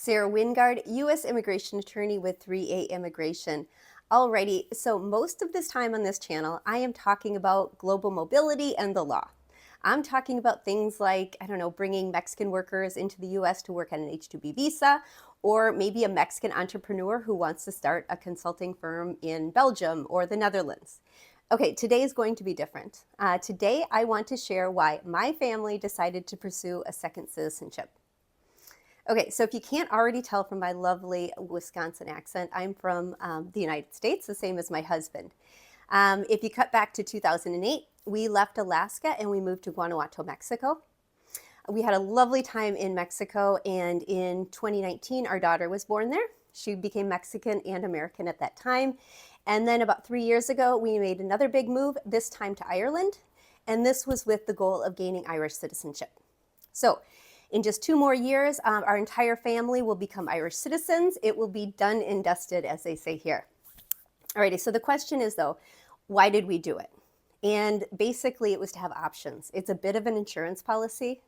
Sarah Windgard, U.S. immigration attorney with 3A Immigration. Alrighty, so most of this time on this channel, I am talking about global mobility and the law. I'm talking about things like, bringing Mexican workers into the U.S. to work on an H-2B visa, or maybe a Mexican entrepreneur who wants to start a consulting firm in Belgium or the Netherlands. Okay, today is going to be different. Today, I want to share why my family decided to pursue a second citizenship. Okay, so if you can't already tell from my lovely Wisconsin accent, I'm from the United States, the same as my husband. If you cut back to 2008, we left Alaska and we moved to Guanajuato, Mexico. We had a lovely time in Mexico, and in 2019, our daughter was born there. She became Mexican and American at that time. And then about 3 years ago, we made another big move, this time to Ireland. And this was with the goal of gaining Irish citizenship. So in just 2 more years, our entire family will become Irish citizens. It will be done and dusted, as they say here. Alrighty, so the question is though, why did we do it? And basically it was to have options. It's a bit of an insurance policy.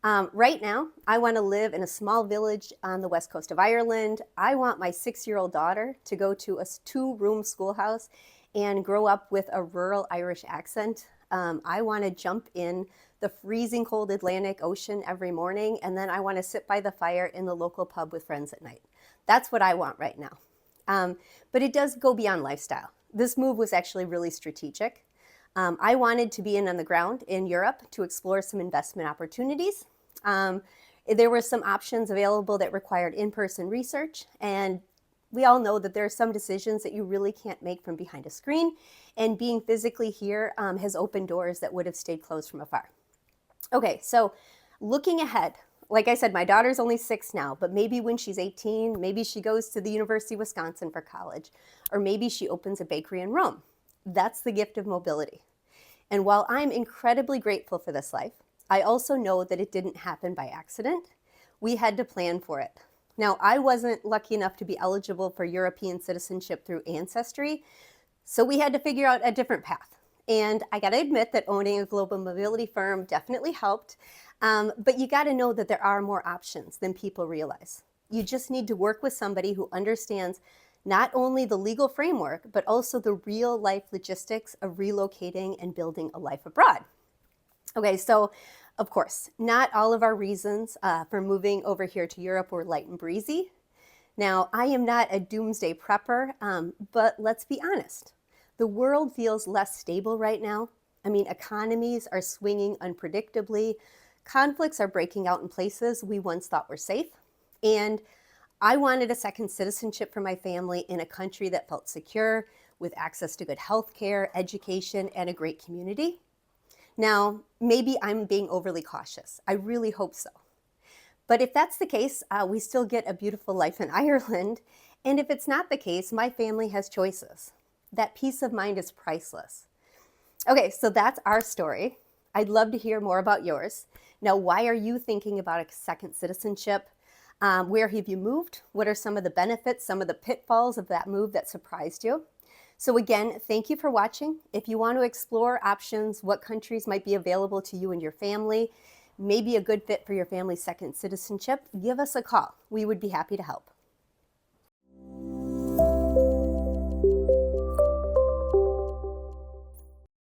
Right now, I want to live in a small village on the west coast of Ireland. I want my 6-year-old daughter to go to a 2-room schoolhouse and grow up with a rural Irish accent. I want to jump in the freezing cold Atlantic Ocean every morning, and then I want to sit by the fire in the local pub with friends at night. That's what I want right now. But it does go beyond lifestyle. This move was actually really strategic. I wanted to be in on the ground in Europe to explore some investment opportunities. There were some options available that required in-person research, and we all know that there are some decisions that you really can't make from behind a screen, and being physically here has opened doors that would have stayed closed from afar. Okay, so looking ahead, like I said, my daughter's only 6 now, but maybe when she's 18, maybe she goes to the University of Wisconsin for college, or maybe she opens a bakery in Rome. That's the gift of mobility. And while I'm incredibly grateful for this life, I also know that it didn't happen by accident. We had to plan for it. Now, I wasn't lucky enough to be eligible for European citizenship through ancestry, so we had to figure out a different path. And I gotta admit that owning a global mobility firm definitely helped, but you gotta know that there are more options than people realize. You just need to work with somebody who understands not only the legal framework, but also the real life logistics of relocating and building a life abroad. Okay, so of course, not all of our reasons for moving over here to Europe were light and breezy. Now, I am not a doomsday prepper, but let's be honest. The world feels less stable right now. I mean, economies are swinging unpredictably. Conflicts are breaking out in places we once thought were safe. And I wanted a second citizenship for my family in a country that felt secure, with access to good health care, education, and a great community. Now, maybe I'm being overly cautious. I really hope so. But if that's the case, we still get a beautiful life in Ireland. And if it's not the case, my family has choices. That peace of mind is priceless. Okay, so that's our story. I'd love to hear more about yours. Now, why are you thinking about a second citizenship? Where have you moved? What are some of the benefits, some of the pitfalls of that move that surprised you? So again, thank you for watching. If you want to explore options, what countries might be available to you and your family, maybe a good fit for your family's second citizenship, give us a call. We would be happy to help.